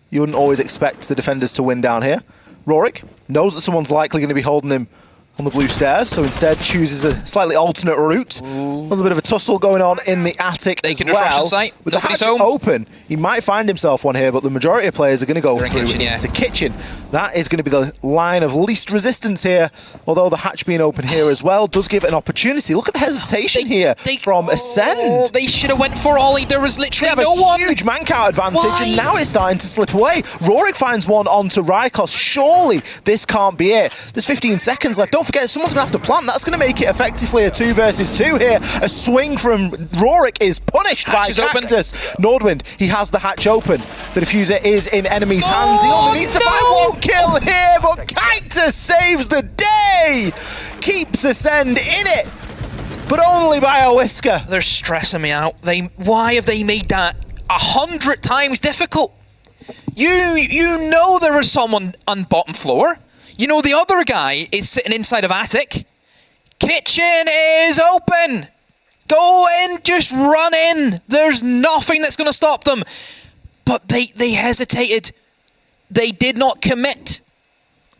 You wouldn't always expect the defenders to win down here. Rorik knows that someone's likely going to be holding him on the blue stairs, so instead chooses a slightly alternate route. A little bit of a tussle going on in the attic as well. Site. With the hatch open, he might find himself one here, but the majority of players are going to go through into kitchen. That is going to be the line of least resistance here, although the hatch being open here as well does give it an opportunity. Look at the hesitation here from Ascend. They should have went for Ollie. There was literally no one. Huge man count advantage, and now it's starting to slip away. Rorik finds one onto Rykos. Surely this can't be it. There's 15 seconds left. Don't forget, someone's going to have to plant. That's going to make it effectively a 2 versus 2 here. A swing from Rorik is punished by Cactus. Nordwind, he has the hatch open. The diffuser is in enemy's hands. He only needs to find 1 kill here, but Cactus saves the day. Keeps Ascend in it, but only by a whisker. They're stressing me out. Why have they made that 100 times difficult? You know there was someone on bottom floor. You know the other guy is sitting inside of attic. Kitchen is open. Go in, just run in. There's nothing that's going to stop them. But they hesitated. They did not commit.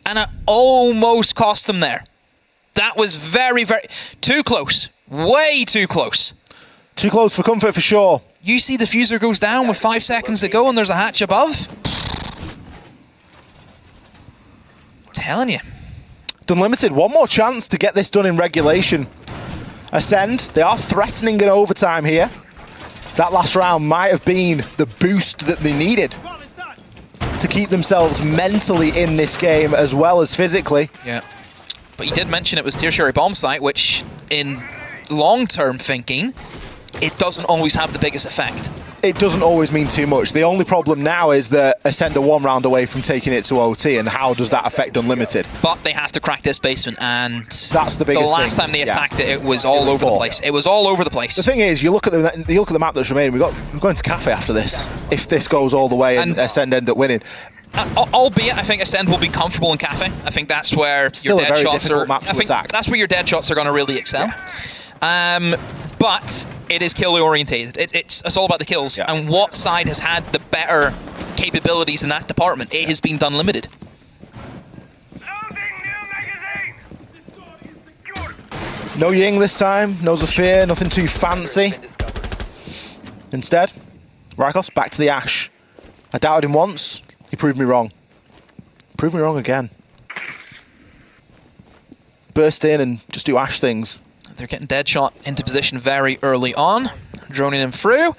And it almost cost them there. That was very, very... too close. Way too close. Too close for comfort for sure. You see the fuser goes down with 5 seconds to go and there's a hatch above. Telling you. Unlimited, one more chance to get this done in regulation. Ascend, they are threatening an overtime here. That last round might have been the boost that they needed to keep themselves mentally in this game as well as physically. Yeah. But you did mention it was tertiary bomb site, which in long-term thinking, it doesn't always have the biggest effect. It doesn't always mean too much. The only problem now is that Ascend are 1 round away from taking it to OT, and how does that affect Unlimited? But they have to crack this basement, and that's the biggest thing. The last time they attacked it was all over the place. It was all over the place. The thing is, you look at the map that's remaining. We're going to Cafe after this. If this goes all the way and Ascend end up winning. Albeit, I think Ascend will be comfortable in Cafe. I think that's where still your dead shots are. Map to attack. That's where your dead shots are going to really excel. Yeah. But it is kill orientated. It's all about the kills. Yeah. And what side has had the better capabilities in that department? It has been done limited. No Ying this time. No Zafir. Nothing too fancy. Instead, Rykos back to the Ash. I doubted him once. He proved me wrong. Proved me wrong again. Burst in and just do Ash things. They're getting Deadshot into position very early on. Droning him through.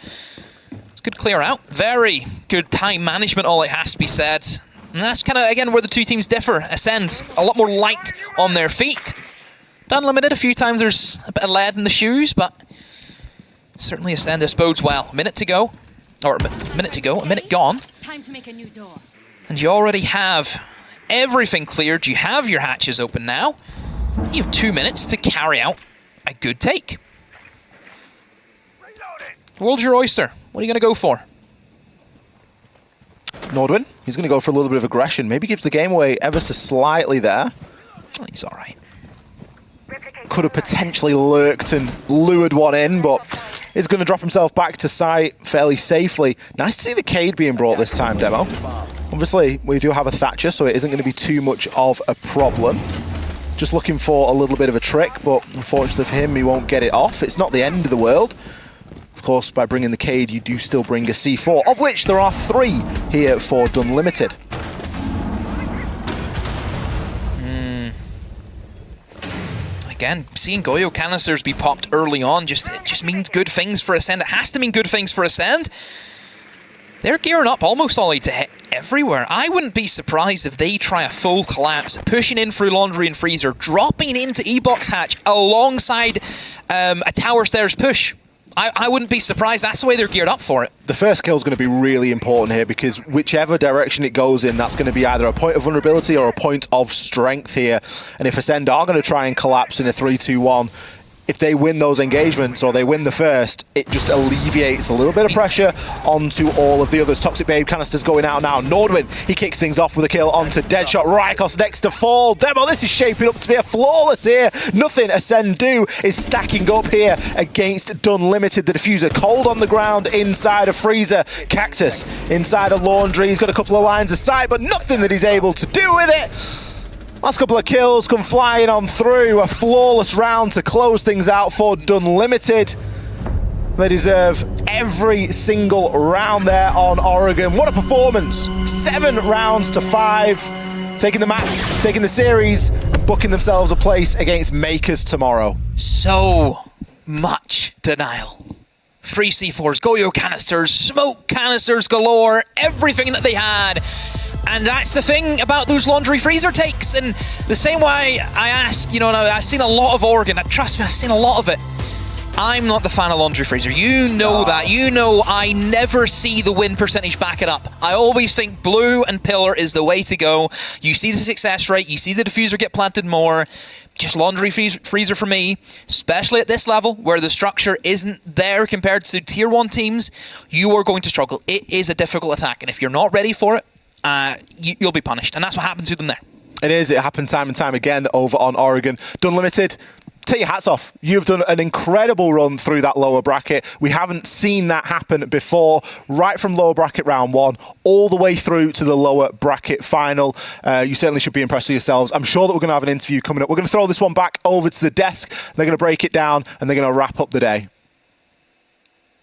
It's a good clear out. Very good time management, all it has to be said. And that's kind of, again, where the two teams differ. Ascend, a lot more light on their feet. Done limited a few times. There's a bit of lead in the shoes, but certainly Ascend, this bodes well. A minute to go. Or a minute gone. Time to make a new door. And you already have everything cleared. You have your hatches open now. You have 2 minutes to carry out a good take. The world's your oyster. What are you going to go for? Nordwin, he's going to go for a little bit of aggression. Maybe gives the game away ever so slightly there. Well, he's all right. Could have potentially lurked and lured one in, but is going to drop himself back to site fairly safely. Nice to see the Cade being brought this time, Demo. Obviously, we do have a Thatcher, so it isn't going to be too much of a problem. Just looking for a little bit of a trick, but unfortunately for him, he won't get it off. It's not the end of the world. Of course, by bringing the Cade, you do still bring a C4, of which there are 3 here for Dunlimited. Again, seeing Goyo canisters be popped early on it just means good things for Ascend. It has to mean good things for Ascend. They're gearing up almost Ollie to hit everywhere. I wouldn't be surprised if they try a full collapse, pushing in through Laundry and Freezer, dropping into E-Box Hatch alongside a Tower Stairs push. I wouldn't be surprised. That's the way they're geared up for it. The first kill is going to be really important here because whichever direction it goes in, that's going to be either a point of vulnerability or a point of strength here. And if Ascend are going to try and collapse in a 3-2-1, if they win those engagements or they win the first, it just alleviates a little bit of pressure onto all of the others. Toxic Babe canisters going out now. Nordwin, he kicks things off with a kill onto Deadshot. Rykos next to fall. Demo, this is shaping up to be a flawless here. Nothing Ascend do is stacking up here against Dunlimited. The diffuser cold on the ground inside of Freezer. Cactus inside of Laundry. He's got a couple of lines of sight, but nothing that he's able to do with it. Last couple of kills come flying on through. A flawless round to close things out for Dunlimited. They deserve every single round there on Oregon. What a performance. 7 rounds to 5. Taking the map, taking the series, booking themselves a place against Makers tomorrow. So much denial. 3 C4s, Goyo canisters, smoke canisters galore, everything that they had. And that's the thing about those Laundry Freezer takes. And the same way I ask, you know, I've seen a lot of Oregon. Trust me, I've seen a lot of it. I'm not the fan of Laundry Freezer. You know that. You know I never see the win percentage back it up. I always think blue and pillar is the way to go. You see the success rate. You see the diffuser get planted more. Just Laundry Freezer for me, especially at this level where the structure isn't there compared to tier 1 teams, you are going to struggle. It is a difficult attack. And if you're not ready for it, you'll be punished, and that's what happened to them there. It is. It happened time and time again over on Oregon. Dunlimited, take your hats off. You've done an incredible run through that lower bracket. We haven't seen that happen before, right from lower bracket round 1 all the way through to the lower bracket final. You certainly should be impressed with yourselves. I'm sure that we're going to have an interview coming up. We're going to throw this one back over to the desk. They're going to break it down, and they're going to wrap up the day.